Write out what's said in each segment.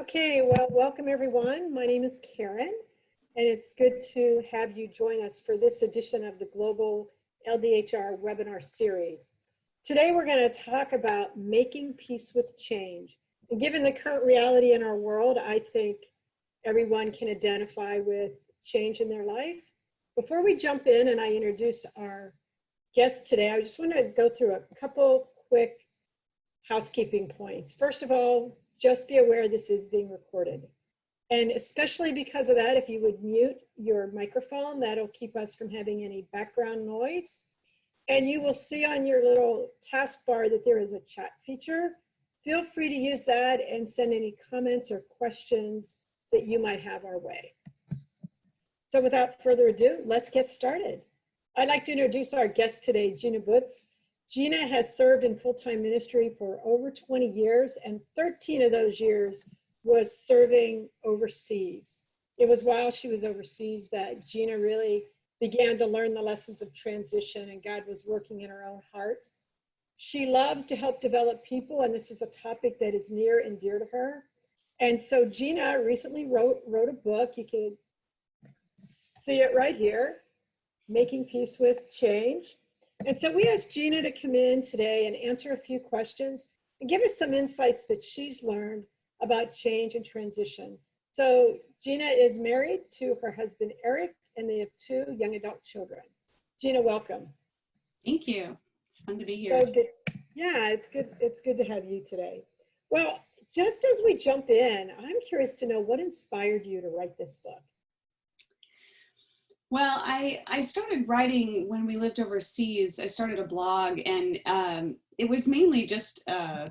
Okay, well, welcome everyone. My name is Karen, and it's good to have you join us for this edition of the Global LDHR webinar series. Today, we're going to talk about making peace with change. And given the current reality in our world, I think everyone can identify with change in their life. Before we jump in and I introduce our guest today, I just want to go through a couple quick housekeeping points. First of all, just be aware this is being recorded. And especially because of that, if you would mute your microphone, that'll keep us from having any background noise. And you will see on your little taskbar that there is a chat feature. Feel free to use that and send any comments or questions that you might have our way. So without further ado, let's get started. I'd like to introduce our guest today, Gina Butz. Gina has served in full-time ministry for over 20 years, and 13 of those years was serving overseas. It was while she was overseas that Gina really began to learn the lessons of transition, and God was working in her own heart. She loves to help develop people, and this is a topic that is near and dear to her. And so Gina recently wrote a book. You can see it right here, Making Peace with Change. And so we asked Gina to come in today and answer a few questions and give us some insights that she's learned about change and transition. So Gina is married to her husband, Eric, and they have 2 young adult children. Gina, welcome. Thank you. It's fun to be here. So yeah, it's good to have you today. Well, just as we jump in, I'm curious to know what inspired you to write this book. Well, I started writing when we lived overseas. I started a blog, and it was mainly just a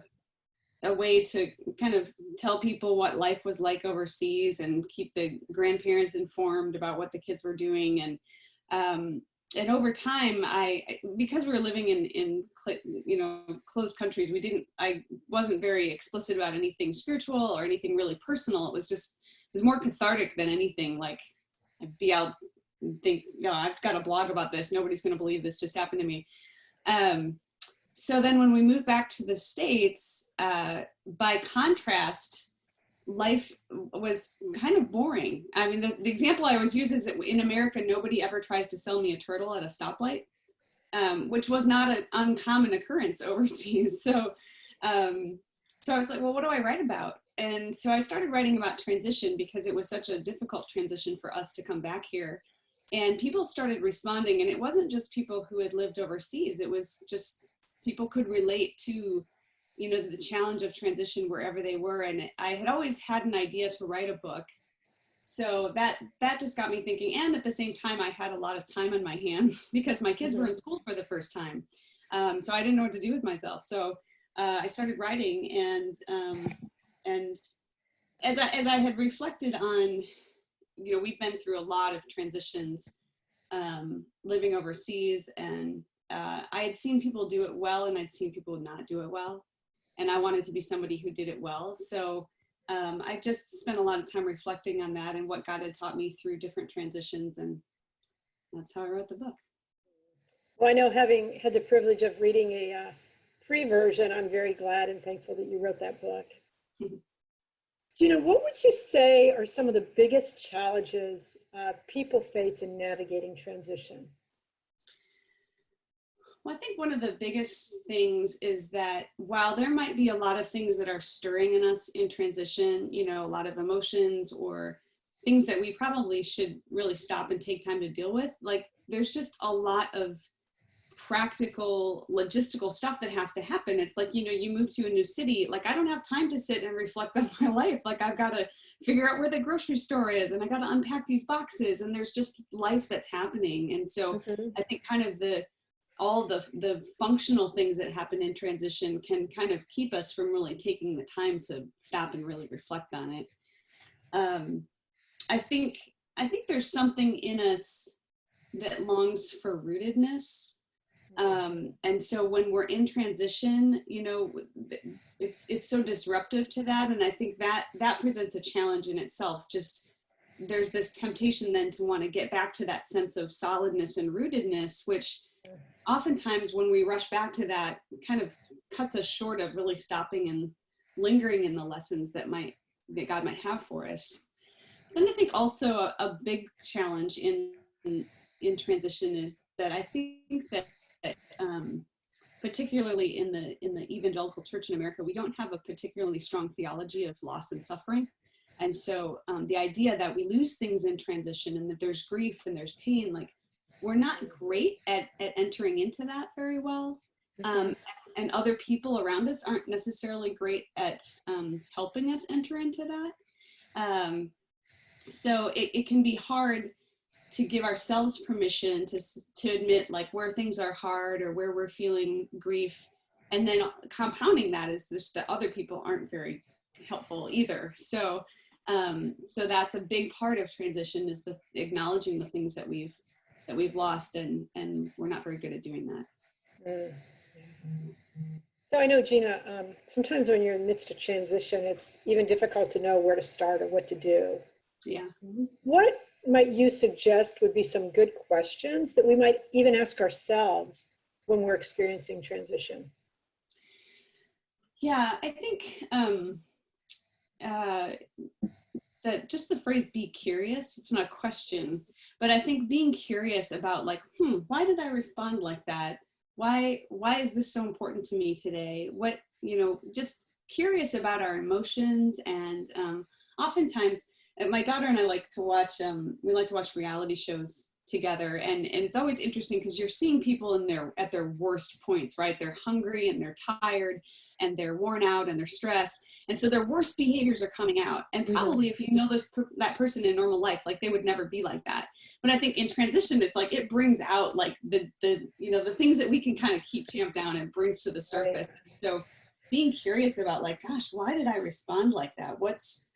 way to kind of tell people what life was like overseas and keep the grandparents informed about what the kids were doing. And over time, because we were living in closed countries, I wasn't very explicit about anything spiritual or anything really personal. It was more cathartic than anything. Like, I'd be out and think, I've got a blog about this. Nobody's going to believe this just happened to me. So then when we moved back to the States, by contrast, life was kind of boring. I mean, the example I always use is that in America, nobody ever tries to sell me a turtle at a stoplight, which was not an uncommon occurrence overseas. So I was like, well, what do I write about? And so I started writing about transition because it was such a difficult transition for us to come back here. And people started responding, and it wasn't just people who had lived overseas. It was just people could relate to, the challenge of transition wherever they were. And I had always had an idea to write a book. So that just got me thinking. And at the same time, I had a lot of time on my hands because my kids were in school for the first time. So I didn't know what to do with myself. So I started writing, and as I had reflected on, we've been through a lot of transitions living overseas, and I had seen people do it well, and I'd seen people not do it well, and I wanted to be somebody who did it well. So I just spent a lot of time reflecting on that and what God had taught me through different transitions, and that's how I wrote the book. Well, I know, having had the privilege of reading a free version, I'm very glad and thankful that you wrote that book. Gina, what would you say are some of the biggest challenges people face in navigating transition? Well, I think one of the biggest things is that while there might be a lot of things that are stirring in us in transition, a lot of emotions or things that we probably should really stop and take time to deal with, like there's just a lot of practical logistical stuff that has to happen. It's like, you move to a new city, like I don't have time to sit and reflect on my life. Like I've got to figure out where the grocery store is, and I got to unpack these boxes, and there's just life that's happening. And so I think kind of all the functional things that happen in transition can kind of keep us from really taking the time to stop and really reflect on it. I think there's something in us that longs for rootedness. And so when we're in transition, it's so disruptive to that. And I think that presents a challenge in itself. Just there's this temptation then to want to get back to that sense of solidness and rootedness, which oftentimes when we rush back to that kind of cuts us short of really stopping and lingering in the lessons that might that God might have for us. Then I think also a big challenge in transition is that I think that particularly in the evangelical church in America, we don't have a particularly strong theology of loss and suffering. And so the idea that we lose things in transition and that there's grief and there's pain, like we're not great at entering into that very well. And other people around us aren't necessarily great at helping us enter into that. So it can be hard to give ourselves permission to admit like where things are hard or where we're feeling grief. And then compounding that is just that other people aren't very helpful either. So that's a big part of transition, is the acknowledging the things that we've lost, and we're not very good at doing that. So I know, Gina, sometimes when you're in the midst of transition, it's even difficult to know where to start or what to do. Yeah. What might you suggest would be some good questions that we might even ask ourselves when we're experiencing transition? Yeah, I think that just the phrase "be curious," it's not a question, but I think being curious about like, why did I respond like that? Why is this so important to me today? What, just curious about our emotions. And oftentimes my daughter and I like to watch, we like to watch reality shows together. And it's always interesting because you're seeing people at their worst points, right? They're hungry and they're tired and they're worn out and they're stressed. And so their worst behaviors are coming out. And probably if you know that person in normal life, like they would never be like that. But I think in transition, it's like it brings out like the things that we can kind of keep tamped down and brings to the surface. Right. So being curious about like, gosh, why did I respond like that? What's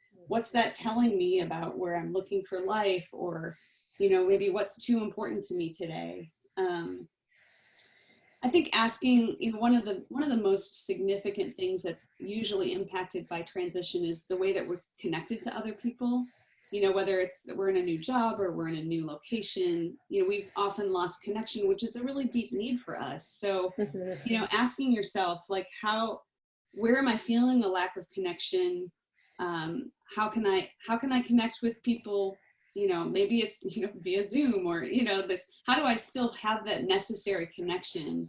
that telling me about where I'm looking for life, or maybe what's too important to me today? I think asking, one of the most significant things that's usually impacted by transition is the way that we're connected to other people. Whether it's we're in a new job or we're in a new location, we've often lost connection, which is a really deep need for us. So, asking yourself, like, where am I feeling a lack of connection? How can I connect with people? Maybe it's, via Zoom or, how do I still have that necessary connection?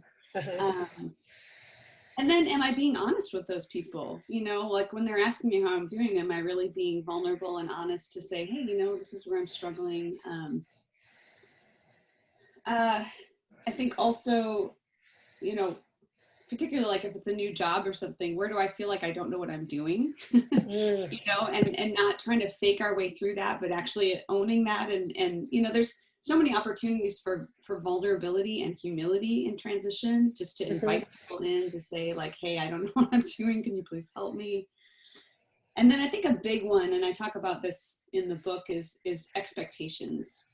And then am I being honest with those people? Like when they're asking me how I'm doing, am I really being vulnerable and honest to say, hey, this is where I'm struggling? I think also, particularly like if it's a new job or something, where do I feel like I don't know what I'm doing? And not trying to fake our way through that, but actually owning that. And there's so many opportunities for vulnerability and humility in transition, just to invite people in to say like, hey, I don't know what I'm doing. Can you please help me? And then I think a big one, and I talk about this in the book, is expectations.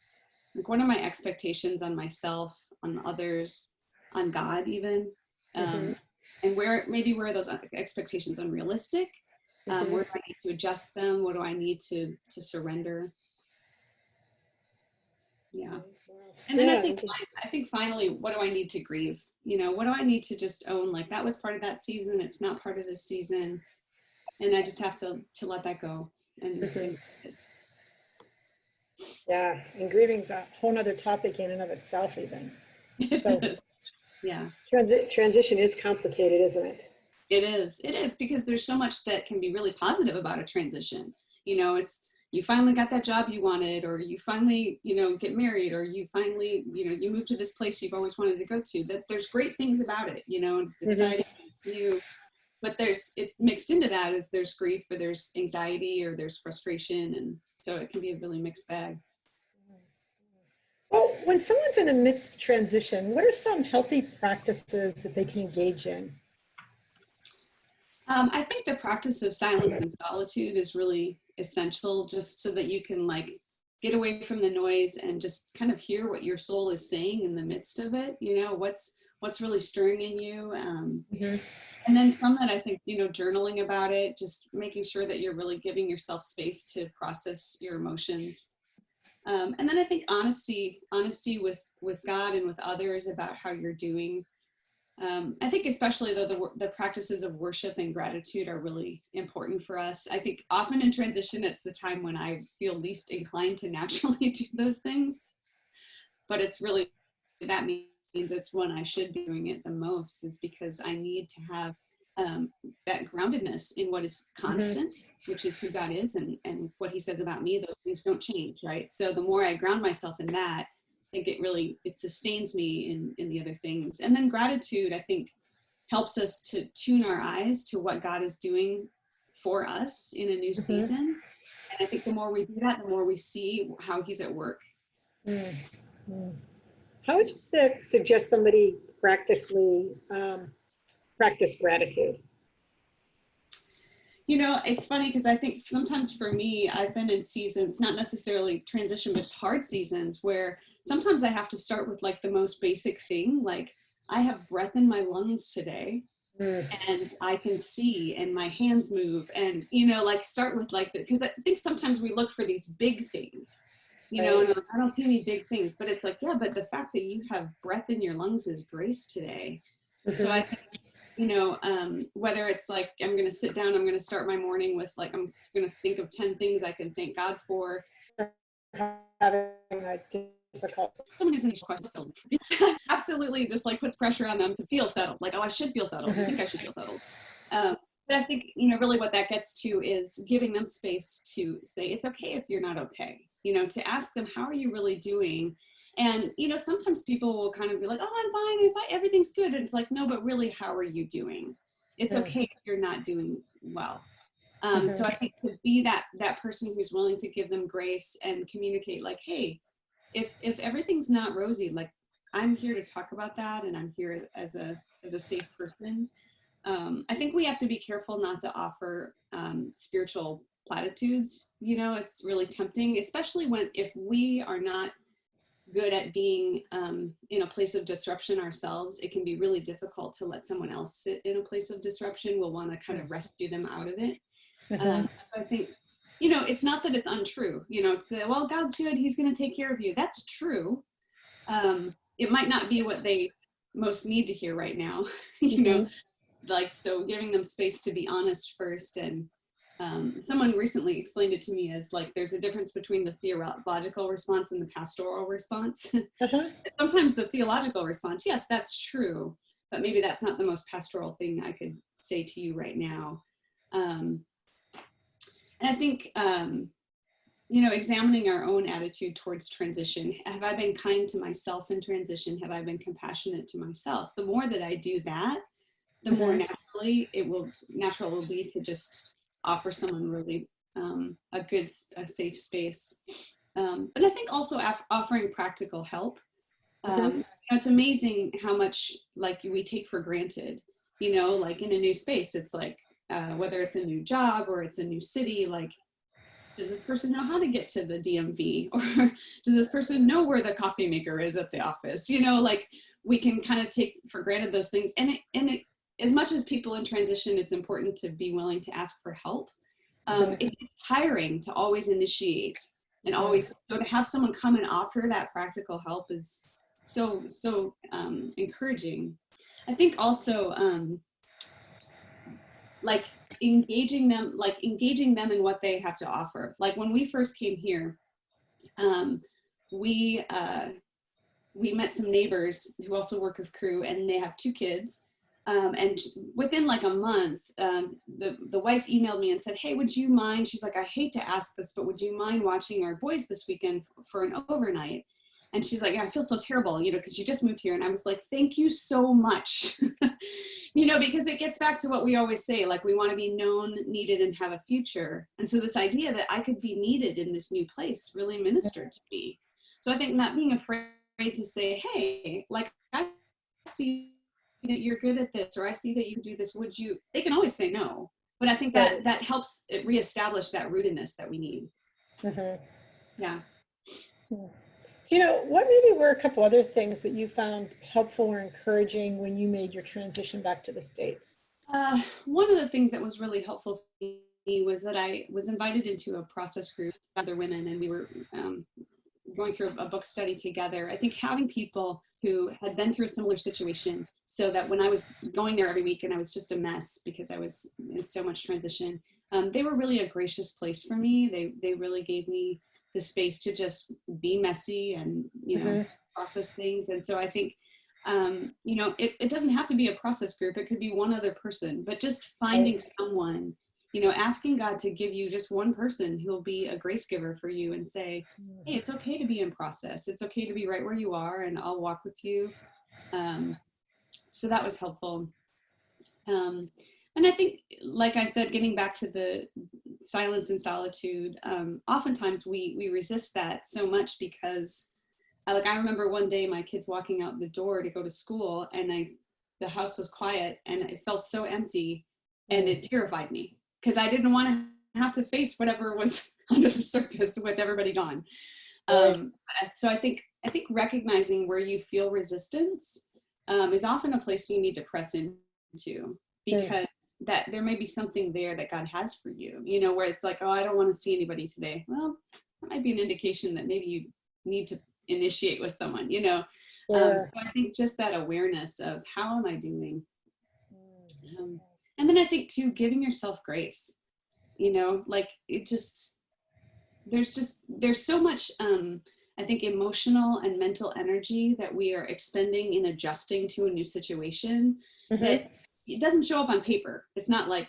Like, what are my expectations on myself, on others, on God even? And where are those expectations unrealistic? Where do I need to adjust them? What do I need to surrender? Yeah. And then I think finally, what do I need to grieve? What do I need to just own? Like, that was part of that season. It's not part of this season. And I just have to let that go. And yeah. And grieving's a whole nother topic in and of itself, even. So, yeah. Transition is complicated, isn't it? It is, because there's so much that can be really positive about a transition. It's, you finally got that job you wanted, or you finally, get married, or you finally, you move to this place you've always wanted to go to. That there's great things about it, it's exciting, it's new. But mixed into that is there's grief, or there's anxiety, or there's frustration. And so it can be a really mixed bag. Well, when someone's in the midst of transition, what are some healthy practices that they can engage in? I think the practice of silence and solitude is really essential, just so that you can like get away from the noise and just kind of hear what your soul is saying in the midst of it. What's really stirring in you. And then from that, I think, journaling about it, just making sure that you're really giving yourself space to process your emotions. And then I think honesty with God and with others about how you're doing. I think especially though the practices of worship and gratitude are really important for us. I think often in transition, it's the time when I feel least inclined to naturally do those things, but it's really, that means it's when I should be doing it the most, is because I need to have that groundedness in what is constant, which is who God is and what he says about me. Those things don't change, right? So the more I ground myself in that, I think it sustains me in the other things. And then gratitude, I think, helps us to tune our eyes to what God is doing for us in a new season. And I think the more we do that, the more we see how he's at work. How would you suggest somebody practically practice gratitude? You know, it's funny because I think sometimes for me, I've been in seasons, not necessarily transition, but hard seasons where sometimes I have to start with like the most basic thing, like I have breath in my lungs today and I can see and my hands move, and, you know, like start with like that, because I think sometimes we look for these big things, you know, and I don't see any big things, but it's like, yeah, but the fact that you have breath in your lungs is grace today. So I think, you know, whether it's like, I'm going to sit down, I'm going to start my morning with like, I'm going to think of 10 things I can thank God for. Having a difficult. Someone who's in these questions absolutely just like puts pressure on them to feel settled. Like, oh, I should feel settled. I think I should feel settled. But I think, you know, really what that gets to is giving them space to say, it's okay if you're not okay, you know, to ask them, how are you really doing? And, you know, sometimes people will kind of be like, oh, I'm fine, everything's good. And it's like, no, but really, how are you doing? It's okay if you're not doing well. So I think to be that person who's willing to give them grace and communicate like, hey, if everything's not rosy, like I'm here to talk about that, and I'm here as a safe person. I think we have to be careful not to offer spiritual platitudes. You know, it's really tempting, especially if we are not good at being in a place of disruption ourselves. It can be really difficult to let someone else sit in a place of disruption. We'll want to kind of rescue them out of it. I think, you know, it's not that it's untrue, you know, to say, well, God's good, he's going to take care of you. That's true. It might not be what they most need to hear right now, you know, like, so giving them space to be honest first. And someone recently explained it to me as like, there's a difference between the theological response and the pastoral response. Sometimes the theological response, yes, that's true, but maybe that's not the most pastoral thing I could say to you right now. And I think, you know, examining our own attitude towards transition. Have I been kind to myself in transition? Have I been compassionate to myself? The more that I do that, the more natural it will be to just offer someone really a safe space. But I think also offering practical help. You know, it's amazing how much like we take for granted, you know, like in a new space, it's like, whether it's a new job or it's a new city, like, does this person know how to get to the DMV? Or does this person know where the coffee maker is at the office? You know, like we can kind of take for granted those things. And as much as people in transition, it's important to be willing to ask for help. It's tiring to always initiate and always, so to have someone come and offer that practical help is so encouraging. I think also, like engaging them in what they have to offer. Like when we first came here, we met some neighbors who also work with Crew, and they have 2 kids. And within like a month, the wife emailed me and said, hey, would you mind? She's like, I hate to ask this, but would you mind watching our boys this weekend for an overnight? And she's like, yeah, I feel so terrible, you know, because you just moved here. And I was like, thank you so much. You know, because it gets back to what we always say, like we want to be known, needed, and have a future. And so this idea that I could be needed in this new place really ministered to me. So I think not being afraid to say, hey, like I see that you're good at this, or I see that you can do this. Would you? They can always say no, but I think that helps it reestablish that rootedness that we need. Yeah. You know, what maybe were a couple other things that you found helpful or encouraging when you made your transition back to the States? One of the things that was really helpful for me was that I was invited into a process group with other women, and we going through a book study together, I think having people who had been through a similar situation, so that when I was going there every week and I was just a mess because I was in so much transition, they were really a gracious place for me. They really gave me the space to just be messy and, process things. And so I think, it doesn't have to be a process group. It could be one other person, but just finding someone, asking God to give you just one person who'll be a grace giver for you and say, hey, it's okay to be in process. It's okay to be right where you are, and I'll walk with you. So that was helpful. And I think, like I said, getting back to the silence and solitude, oftentimes we resist that so much because, I remember one day my kids walking out the door to go to school, and the house was quiet and it felt so empty, and it terrified me because I didn't want to have to face whatever was under the surface with everybody gone. So I think recognizing where you feel resistance is often a place you need to press into, because that there may be something there that God has for you, where it's like, oh, I don't want to see anybody today. Well, that might be an indication that maybe you need to initiate with someone, So I think just that awareness of how am I doing? And then I think too, giving yourself grace, there's so much, I think, emotional and mental energy that we are expending in adjusting to a new situation that it doesn't show up on paper. It's not like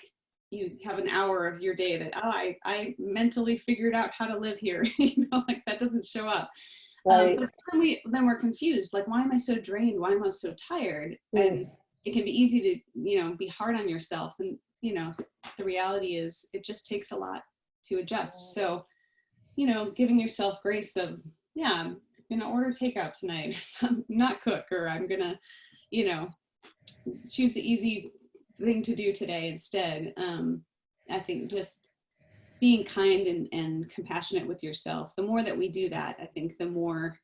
you have an hour of your day that, I mentally figured out how to live here, that doesn't show up. But then we're confused, like, why am I so drained? Why am I so tired? And it can be easy to, be hard on yourself. And, the reality is it just takes a lot to adjust. So, giving yourself grace of, I'm going to order takeout tonight, not cook, or I'm going to, choose the easy thing to do today instead. I think just being kind and compassionate with yourself, the more that we do that, I think the more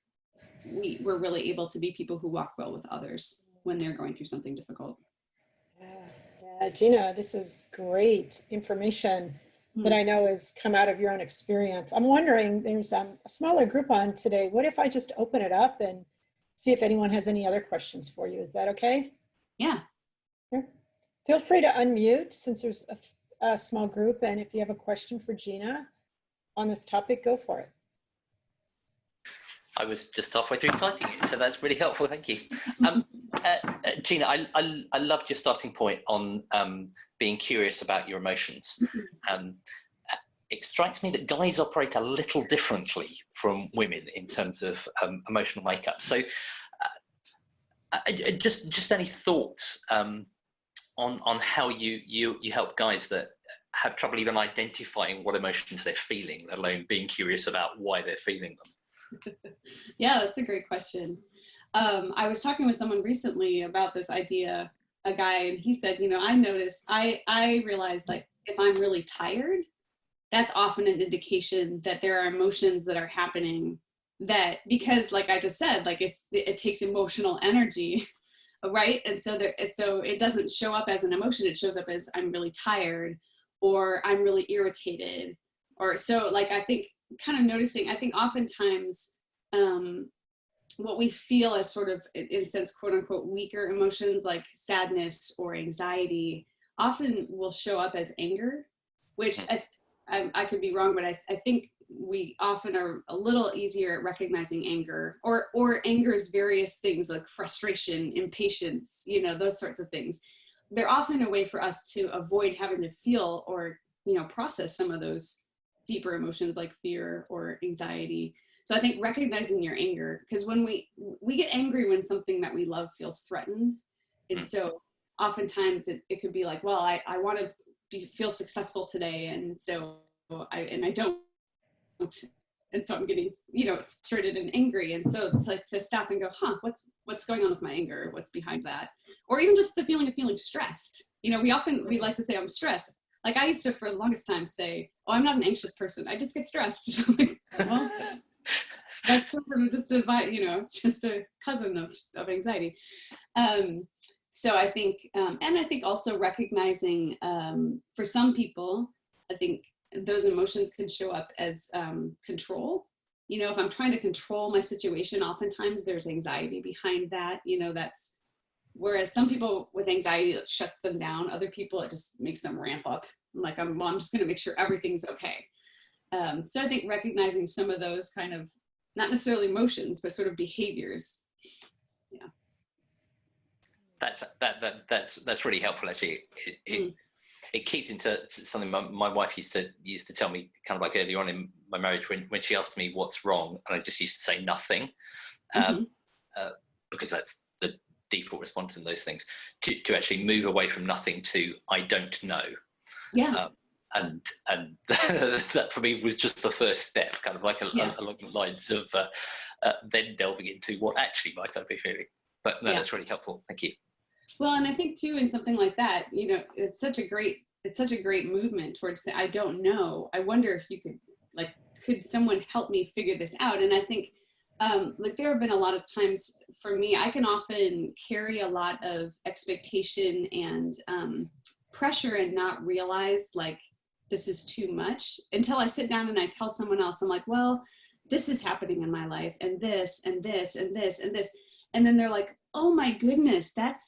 we're really able to be people who walk well with others when they're going through something difficult. Yeah, Gina, this is great information that I know has come out of your own experience. I'm wondering, there's a smaller group on today. What if I just open it up and see if anyone has any other questions for you? Is that okay? Yeah. Sure. Feel free to unmute since there's a small group, and if you have a question for Gina on this topic, go for it. I was just halfway through typing it, so that's really helpful. Thank you. Gina, I loved your starting point on being curious about your emotions. It strikes me that guys operate a little differently from women in terms of emotional makeup. So just any thoughts on how you help guys that have trouble even identifying what emotions they're feeling, let alone being curious about why they're feeling them? Yeah, that's a great question. I was talking with someone recently about this idea, a guy, and he said, I noticed, I realized, like, if I'm really tired, that's often an indication that there are emotions that are happening that, because like I just said, like it takes emotional energy, right? And so it doesn't show up as an emotion. It shows up as I'm really tired, or I'm really irritated, or so, like, I think kind of noticing, I think oftentimes what we feel as sort of, in a sense, quote unquote, weaker emotions like sadness or anxiety often will show up as anger, which I could be wrong, but I think we often are a little easier at recognizing anger, or anger's various things like frustration, impatience, those sorts of things. They're often a way for us to avoid having to feel or, process some of those deeper emotions like fear or anxiety. So I think recognizing your anger, because when we get angry when something that we love feels threatened. And so oftentimes it could be like, well, I want to feel successful today. And so I don't. And so I'm getting, frustrated and angry. And so to stop and go, what's going on with my anger? What's behind that? Or even just the feeling of feeling stressed. We like to say I'm stressed. Like I used to, for the longest time, say, oh, I'm not an anxious person. I just get stressed. Like, well, that's just just a cousin of anxiety. So I think, and I think also recognizing, for some people, I think those emotions can show up as control. You know, if I'm trying to control my situation, oftentimes there's anxiety behind that. You know, that's, whereas some people with anxiety, it shuts them down. Other people, it just makes them ramp up. Like, I'm just going to make sure everything's okay. So I think recognizing some of those kind of, not necessarily emotions, but sort of behaviors. Yeah. That's really helpful, actually. It keys into something my wife used to tell me kind of like earlier on in my marriage when she asked me what's wrong, and I just used to say nothing, because that's the default response in those things, to actually move away from nothing to I don't know. Yeah. And that for me was just the first step, kind of like along the lines of then delving into what actually might I be feeling. But no, that's really helpful. Thank you. Well, and I think too, in something like that, you know, it's such a great movement towards I don't know. I wonder if you could someone help me figure this out? And I think like there have been a lot of times for me, I can often carry a lot of expectation and pressure and not realize like this is too much until I sit down and I tell someone else. I'm like, well, this is happening in my life, and this and this and this and this. And then they're like, oh my goodness, that's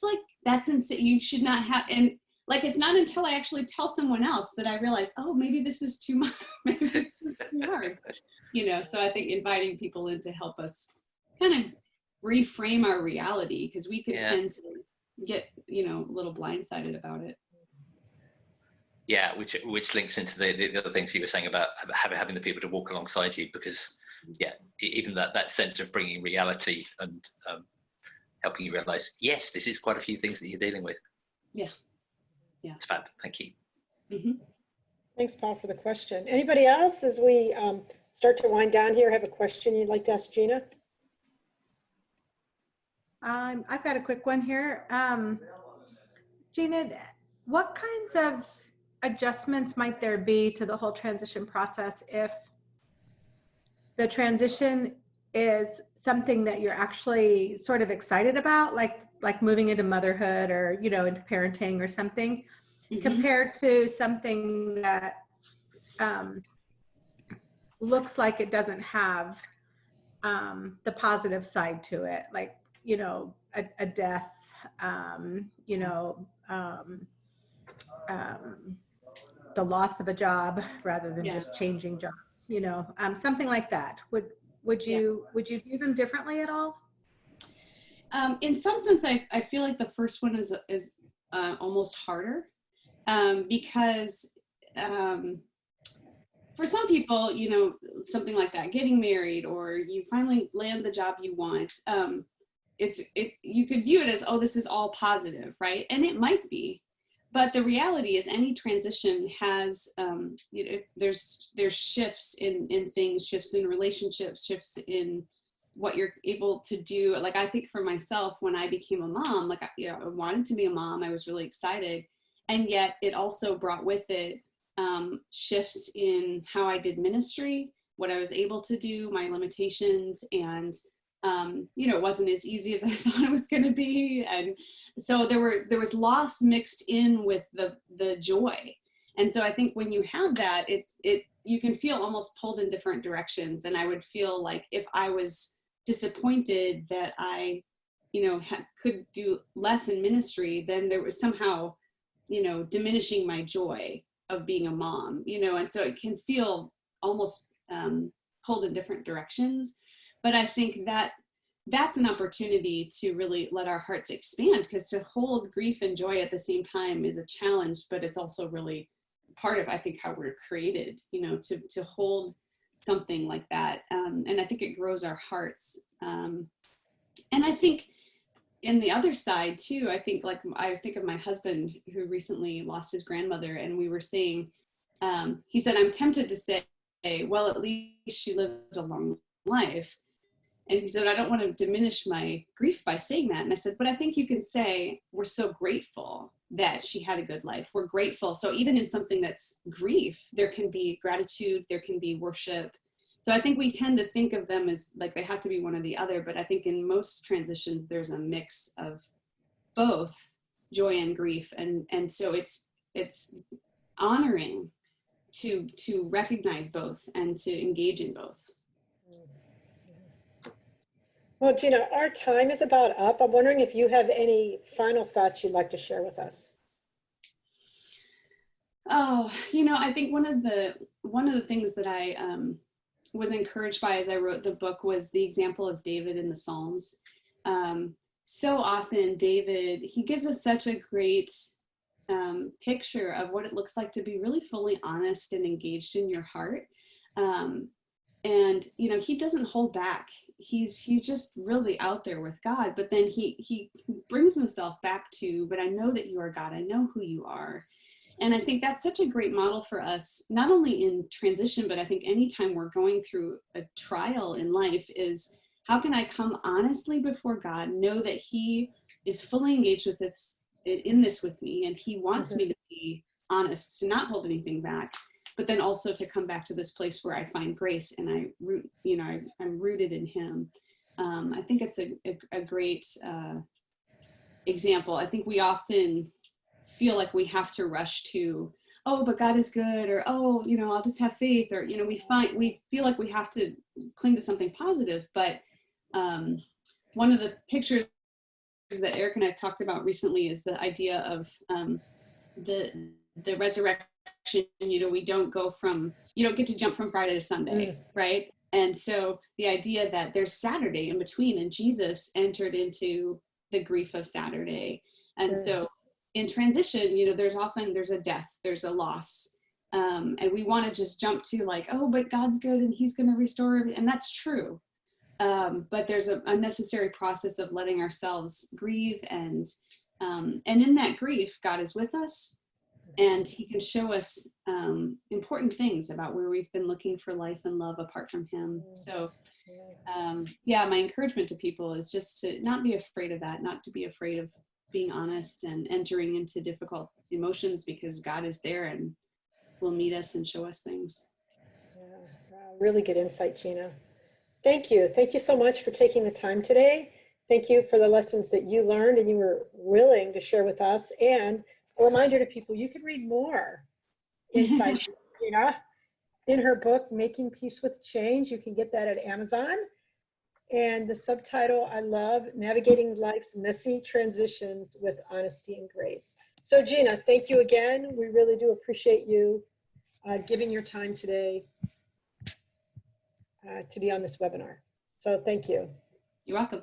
insane. You should not have. And like, it's not until I actually tell someone else that I realize, oh, maybe this is too much. Maybe this is too hard. You know, so I think inviting people in to help us kind of reframe our reality, because we could tend to get, you know, a little blindsided about it. Yeah, which links into the other things you were saying about having the people to walk alongside you, because even that sense of bringing reality and helping you realize, yes, this is quite a few things that you're dealing with. Yeah, it's fab. Thank you. Thanks, Paul, for the question. Anybody else, as we start to wind down here, have a question you'd like to ask Gina? I've got a quick one here. Gina, what kinds of adjustments might there be to the whole transition process if the transition is something that you're actually sort of excited about, like moving into motherhood or, you know, into parenting or something, compared to something that looks like it doesn't have the positive side to it, like, you know, a death, you know, the loss of a job rather than just changing jobs, you know, something like that. Would you view them differently at all? In some sense, I feel like the first one is almost harder, because for some people, you know, something like that, getting married, or you finally land the job you want, you could view it as, oh, this is all positive, right? And it might be. But the reality is any transition has, you know, there's shifts in things, shifts in relationships, shifts in what you're able to do. Like, I think for myself, when I became a mom, like, you know, I wanted to be a mom. I was really excited. And yet it also brought with it shifts in how I did ministry, what I was able to do, my limitations, and you know, it wasn't as easy as I thought it was going to be. And so there was loss mixed in with the joy. And so I think when you have that, you can feel almost pulled in different directions. And I would feel like if I was disappointed that I, you know, could do less in ministry, then there was somehow, you know, diminishing my joy of being a mom, you know. And so it can feel almost pulled in different directions. But I think that that's an opportunity to really let our hearts expand, because to hold grief and joy at the same time is a challenge, but it's also really part of, I think, how we're created, you know, to hold something like that. And I think it grows our hearts. And I think in the other side too, I think of my husband who recently lost his grandmother, and we were saying, he said, I'm tempted to say, well, at least she lived a long life. And he said, I don't want to diminish my grief by saying that. And I said, but I think you can say, we're so grateful that she had a good life. We're grateful. So even in something that's grief, there can be gratitude, there can be worship. So I think we tend to think of them as like they have to be one or the other. But I think in most transitions, there's a mix of both joy and grief. And so it's honoring to recognize both and to engage in both. Well, Gina, our time is about up. I'm wondering if you have any final thoughts you'd like to share with us. Oh, I think one of the things that I was encouraged by as I wrote the book was the example of David in the Psalms. So often David, he gives us such a great picture of what it looks like to be really fully honest and engaged in your heart. And he doesn't hold back. He's just really out there with God, but then he brings himself back to, but I know that you are God. I know who you are. And I think that's such a great model for us, not only in transition, but I think anytime we're going through a trial in life is, how can I come honestly before God, know that he is fully engaged with in this with me, and he wants me to be honest, to not hold anything back, but then also to come back to this place where I find grace and I'm rooted in him. I think it's a great example. I think we often feel like we have to rush to, oh, but God is good, or, oh, I'll just have faith, or, we feel like we have to cling to something positive. But one of the pictures that Eric and I talked about recently is the idea of the resurrection. We don't get to jump from Friday to Sunday, right? And so the idea that there's Saturday in between, and Jesus entered into the grief of Saturday. And so in transition, there's a death, there's a loss. And we want to just jump to like, oh, but God's good and he's going to restore it. And that's true. But there's a necessary process of letting ourselves grieve. And in that grief, God is with us, and he can show us important things about where we've been looking for life and love apart from him. So my encouragement to people is just to not be afraid of that, not to be afraid of being honest and entering into difficult emotions, because God is there and will meet us and show us things. Yeah, really good insight, Gina. Thank you. Thank you so much for taking the time today. Thank you for the lessons that you learned and you were willing to share with us. And a reminder to people, you can read more insights, Gina, in her book, Making Peace with Change. You can get that at Amazon. And the subtitle I love, Navigating Life's Messy Transitions with Honesty and Grace. So Gina, thank you again. We really do appreciate you giving your time today to be on this webinar. So thank you. You're welcome.